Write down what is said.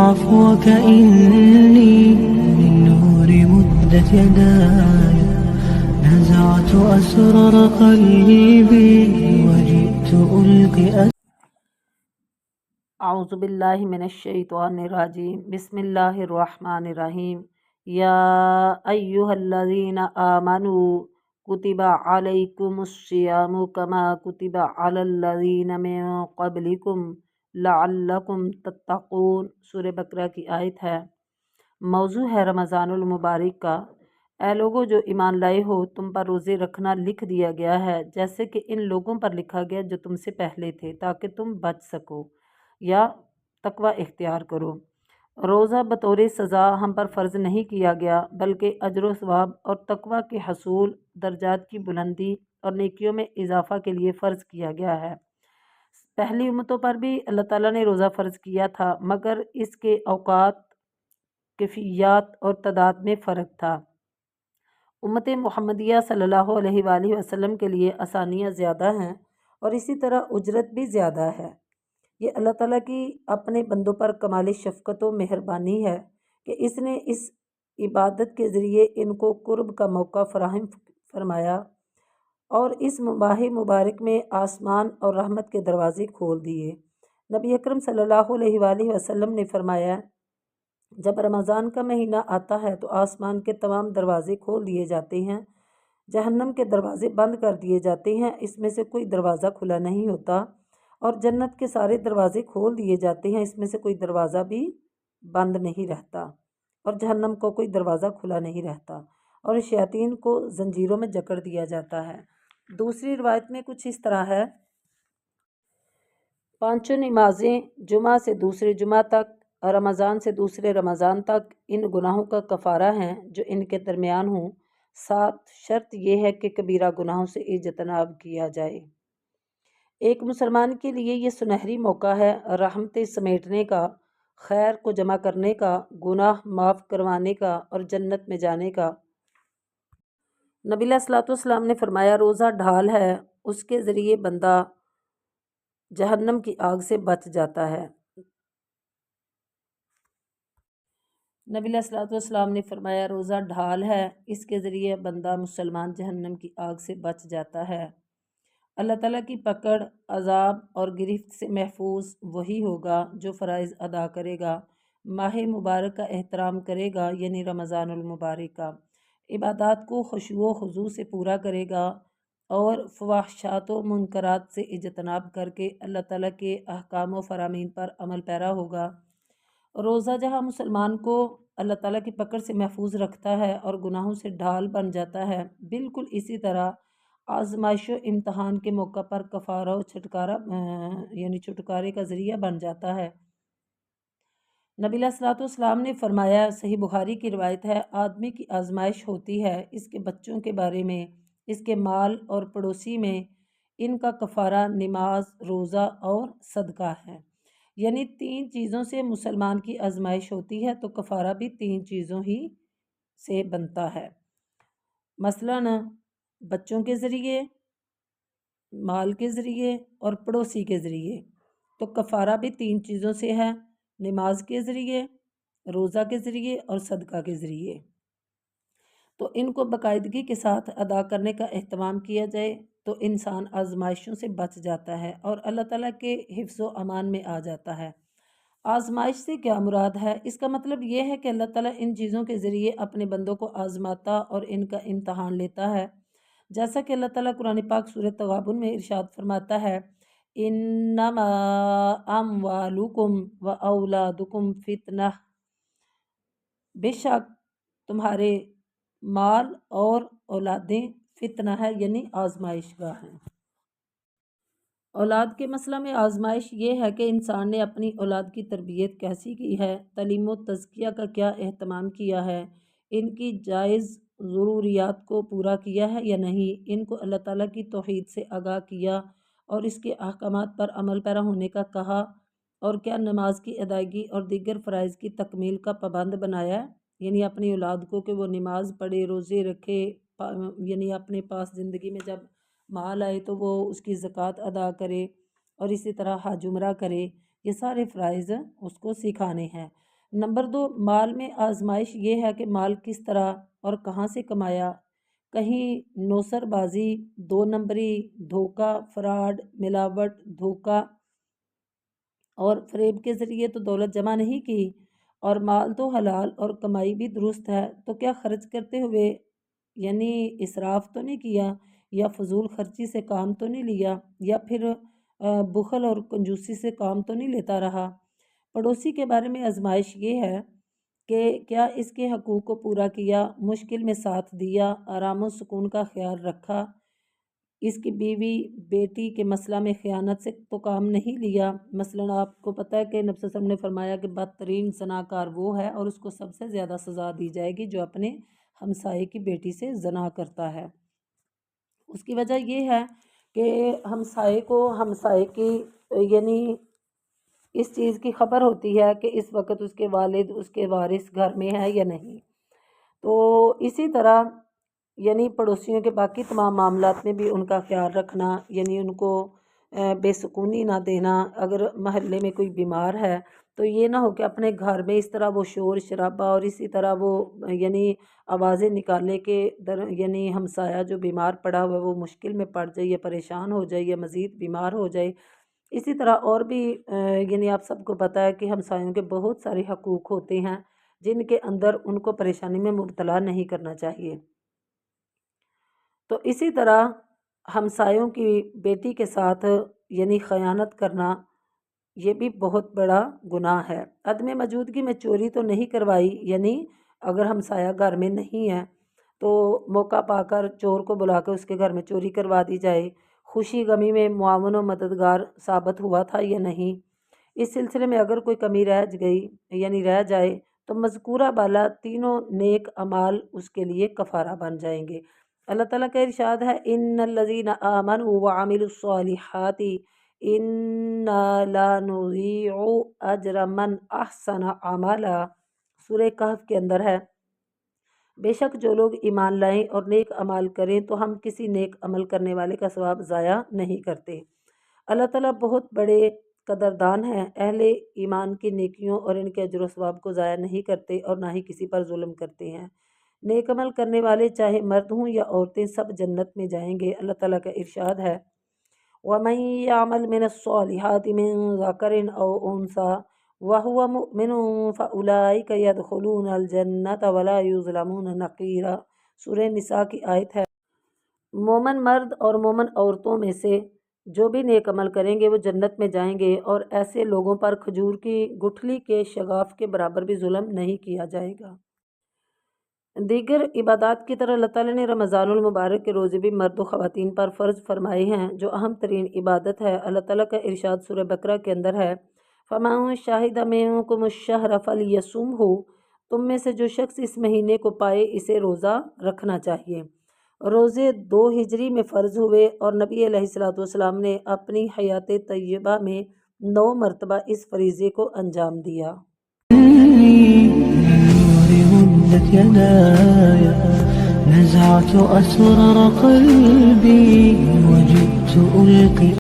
عفوك إني من نور مدت يداي نزعت أسرار قلبي وجئت ألقي اعوذ باللہ من الشیطان الرجیم بسم اللہ الرحمن الرحیم یا ایہا الذین آمنوا کتب علیکم الصیام کما کتب علی الذین من قبلکم لعلکم تتقون۔ سورہ بقرہ کی آیت ہے۔ موضوع ہے رمضان المبارک کا۔ اے لوگو جو ایمان لائے ہو، تم پر روزے رکھنا لکھ دیا گیا ہے جیسے کہ ان لوگوں پر لکھا گیا جو تم سے پہلے تھے، تاکہ تم بچ سکو یا تقوی اختیار کرو۔ روزہ بطور سزا ہم پر فرض نہیں کیا گیا، بلکہ اجر و ثواب اور تقوی کے حصول، درجات کی بلندی اور نیکیوں میں اضافہ کے لیے فرض کیا گیا ہے۔ پہلی امتوں پر بھی اللہ تعالیٰ نے روزہ فرض کیا تھا، مگر اس کے اوقات، کیفیات اور تعداد میں فرق تھا۔ امت محمدیہ صلی اللہ علیہ وآلہ وسلم کے لیے آسانیاں زیادہ ہیں اور اسی طرح اجرت بھی زیادہ ہے۔ یہ اللہ تعالیٰ کی اپنے بندوں پر کمال شفقت و مہربانی ہے کہ اس نے اس عبادت کے ذریعے ان کو قرب کا موقع فراہم فرمایا اور اس ماہ مبارک میں آسمان اور رحمت کے دروازے کھول دیے۔ نبی اکرم صلی اللہ علیہ وآلہ وسلم نے فرمایا، جب رمضان کا مہینہ آتا ہے تو آسمان کے تمام دروازے کھول دیے جاتے ہیں، جہنم کے دروازے بند کر دیے جاتے ہیں، اس میں سے کوئی دروازہ کھلا نہیں ہوتا، اور جنت کے سارے دروازے کھول دیے جاتے ہیں، اس میں سے کوئی دروازہ بھی بند نہیں رہتا، اور جہنم کو کوئی دروازہ کھلا نہیں رہتا، اور شیاطین کو زنجیروں میں جکڑ دیا جاتا ہے۔ دوسری روایت میں کچھ اس طرح ہے، پانچوں نمازیں جمعہ سے دوسرے جمعہ تک، رمضان سے دوسرے رمضان تک ان گناہوں کا کفارہ ہیں جو ان کے درمیان ہوں۔ ساتھ شرط یہ ہے کہ کبیرہ گناہوں سے اجتناب کیا جائے۔ ایک مسلمان کے لیے یہ سنہری موقع ہے رحمتیں سمیٹنے کا، خیر کو جمع کرنے کا، گناہ معاف کروانے کا اور جنت میں جانے کا۔ نبی علیہ الصلوۃ والسلام نے فرمایا، روزہ ڈھال ہے، اس کے ذریعے بندہ جہنم کی آگ سے بچ جاتا ہے۔ نبی علیہ الصلوۃ والسلام نے فرمایا، روزہ ڈھال ہے، اس کے ذریعے بندہ مسلمان جہنم کی آگ سے بچ جاتا ہے۔ اللہ تعالیٰ کی پکڑ، عذاب اور گرفت سے محفوظ وہی ہوگا جو فرائض ادا کرے گا، ماہ مبارک کا احترام کرے گا یعنی رمضان المبارک کا، عبادات کو خشوع و خضوع سے پورا کرے گا اور فواحشات و منکرات سے اجتناب کر کے اللہ تعالیٰ کے احکام و فرامین پر عمل پیرا ہوگا۔ روزہ جہاں مسلمان کو اللہ تعالیٰ کی پکڑ سے محفوظ رکھتا ہے اور گناہوں سے ڈھال بن جاتا ہے، بالکل اسی طرح آزمائش و امتحان کے موقع پر کفارہ و چھٹکارے کا ذریعہ بن جاتا ہے۔ نبی علیہ الصلوۃ والسلام نے فرمایا، صحیح بخاری کی روایت ہے، آدمی کی آزمائش ہوتی ہے اس کے بچوں کے بارے میں، اس کے مال اور پڑوسی میں، ان کا کفارہ نماز، روزہ اور صدقہ ہے۔ یعنی تین چیزوں سے مسلمان کی آزمائش ہوتی ہے تو کفارہ بھی تین چیزوں ہی سے بنتا ہے، مثلاً بچوں کے ذریعے، مال کے ذریعے اور پڑوسی کے ذریعے۔ تو کفارہ بھی تین چیزوں سے ہے، نماز کے ذریعے، روزہ کے ذریعے اور صدقہ کے ذریعے۔ تو ان کو باقاعدگی کے ساتھ ادا کرنے کا اہتمام کیا جائے تو انسان آزمائشوں سے بچ جاتا ہے اور اللہ تعالیٰ کے حفظ و امان میں آ جاتا ہے۔ آزمائش سے کیا مراد ہے؟ اس کا مطلب یہ ہے کہ اللہ تعالیٰ ان چیزوں کے ذریعے اپنے بندوں کو آزماتا اور ان کا امتحان لیتا ہے، جیسا کہ اللہ تعالیٰ قرآن پاک سورہ تغابن میں ارشاد فرماتا ہے، انما اموالکم و اولادکم فتنہ، بے شک تمہارے مال اور اولادیں فتنہ ہے یعنی آزمائش گاہ ہیں۔ اولاد کے مسئلہ میں آزمائش یہ ہے کہ انسان نے اپنی اولاد کی تربیت کیسی کی ہے، تعلیم و تزکیہ کا کیا اہتمام کیا ہے، ان کی جائز ضروریات کو پورا کیا ہے یا نہیں، ان کو اللہ تعالیٰ کی توحید سے آگاہ کیا اور اس کے احکامات پر عمل پیرا ہونے کا کہا، اور کیا نماز کی ادائیگی اور دیگر فرائض کی تکمیل کا پابند بنایا ہے، یعنی اپنی اولاد کو کہ وہ نماز پڑھے، روزے رکھے، یعنی اپنے پاس زندگی میں جب مال آئے تو وہ اس کی زکوٰۃ ادا کرے اور اسی طرح حج عمرہ کرے، یہ سارے فرائض اس کو سکھانے ہیں۔ نمبر 2، مال میں آزمائش یہ ہے کہ مال کس طرح اور کہاں سے کمایا۔ کہیں نوسر بازی، 2 نمبری، دھوکہ، فراڈ، ملاوٹ، دھوکہ اور فریب کے ذریعے تو دولت جمع نہیں کی، اور مال تو حلال اور کمائی بھی درست ہے، تو کیا خرچ کرتے ہوئے یعنی اسراف تو نہیں کیا، یا فضول خرچی سے کام تو نہیں لیا، یا پھر بخل اور کنجوسی سے کام تو نہیں لیتا رہا۔ پڑوسی کے بارے میں آزمائش یہ ہے کہ کیا اس کے حقوق کو پورا کیا، مشکل میں ساتھ دیا، آرام و سکون کا خیال رکھا، اس کی بیوی بیٹی کے مسئلہ میں خیانت سے تو کام نہیں لیا۔ مثلا آپ کو پتہ ہے کہ نبی صلی اللہ علیہ وسلم نے فرمایا کہ بدترین زناکار وہ ہے اور اس کو سب سے زیادہ سزا دی جائے گی جو اپنے ہمسائے کی بیٹی سے زنا کرتا ہے۔ اس کی وجہ یہ ہے کہ ہمسائے کی یعنی اس چیز کی خبر ہوتی ہے کہ اس وقت اس کے والد اس کے وارث گھر میں ہے یا نہیں۔ تو اسی طرح یعنی پڑوسیوں کے باقی تمام معاملات میں بھی ان کا خیال رکھنا، یعنی ان کو بے سکونی نہ دینا۔ اگر محلے میں کوئی بیمار ہے تو یہ نہ ہو کہ اپنے گھر میں اس طرح وہ شور شرابہ اور اسی طرح وہ یعنی آوازیں نکالے کہ یعنی ہمسایہ جو بیمار پڑا ہوا ہے وہ مشکل میں پڑ جائے یا پریشان ہو جائے یا مزید بیمار ہو جائے۔ اسی طرح اور بھی یعنی آپ سب کو پتہ ہے کہ ہمسایوں کے بہت سارے حقوق ہوتے ہیں جن کے اندر ان کو پریشانی میں مبتلا نہیں کرنا چاہیے۔ تو اسی طرح ہمسایوں کی بیٹی کے ساتھ یعنی خیانت کرنا یہ بھی بہت بڑا گناہ ہے۔ عدم موجودگی میں چوری تو نہیں کروائی، یعنی اگر ہمسایہ گھر میں نہیں ہے تو موقع پا کر چور کو بلا کے اس کے گھر میں چوری کروا دی جائے۔ خوشی غمی میں معاون و مددگار ثابت ہوا تھا یا نہیں، اس سلسلے میں اگر کوئی کمی رہ جائے تو مذکورہ بالا تینوں نیک اعمال اس کے لیے کفارہ بن جائیں گے۔ اللہ تعالیٰ کا ارشاد ہے ان الذین آمنوا وعملوا الصالحات انا لا نضیع اجر من احسن عملا۔ سورہ کہف کے اندر ہے، بے شک جو لوگ ایمان لائیں اور نیک عمل کریں تو ہم کسی نیک عمل کرنے والے کا ثواب ضائع نہیں کرتے۔ اللہ تعالیٰ بہت بڑے قدردان ہیں، اہل ایمان کی نیکیوں اور ان کے اجر و ثواب کو ضائع نہیں کرتے اور نہ ہی کسی پر ظلم کرتے ہیں۔ نیک عمل کرنے والے چاہے مرد ہوں یا عورتیں سب جنت میں جائیں گے۔ اللہ تعالیٰ کا ارشاد ہے وَمَن يَعْمَلْ مِنَ الصَّالِحَاتِ مِن ذَكَرٍ أَوْ أُنثَىٰ وَهُوَ مُؤْمِنٌ فَأُولَٰئِكَ يَدْخُلُونَ الْجَنَّةَ وَلَا يُظْلَمُونَ نَقِيرًا۔ سورہ نساء کی آیت ہے، مومن مرد اور مومن عورتوں میں سے جو بھی نیک عمل کریں گے وہ جنت میں جائیں گے، اور ایسے لوگوں پر کھجور کی گٹھلی کے شگاف کے برابر بھی ظلم نہیں کیا جائے گا۔ دیگر عبادات کی طرح اللہ تعالیٰ نے رمضان المبارک کے روزے بھی مرد و خواتین پر فرض فرمائے ہیں جو اہم ترین عبادت ہے۔ اللہ تعالیٰ کا ارشاد سورہ بقرہ کے اندر ہے فَمَن شَهِدَ مِنكُمُ الشَّهْرَ فَلْيَصُمْهُ، تم میں سے جو شخص اس مہینے کو پائے اسے روزہ رکھنا چاہیے۔ روزے 2 ہجری میں فرض ہوئے اور نبی علیہ السلام نے اپنی حیات طیبہ میں 9 مرتبہ اس فریضے کو انجام دیا۔ مدت يداي نزعت أسرار قلبي وجئت ألقي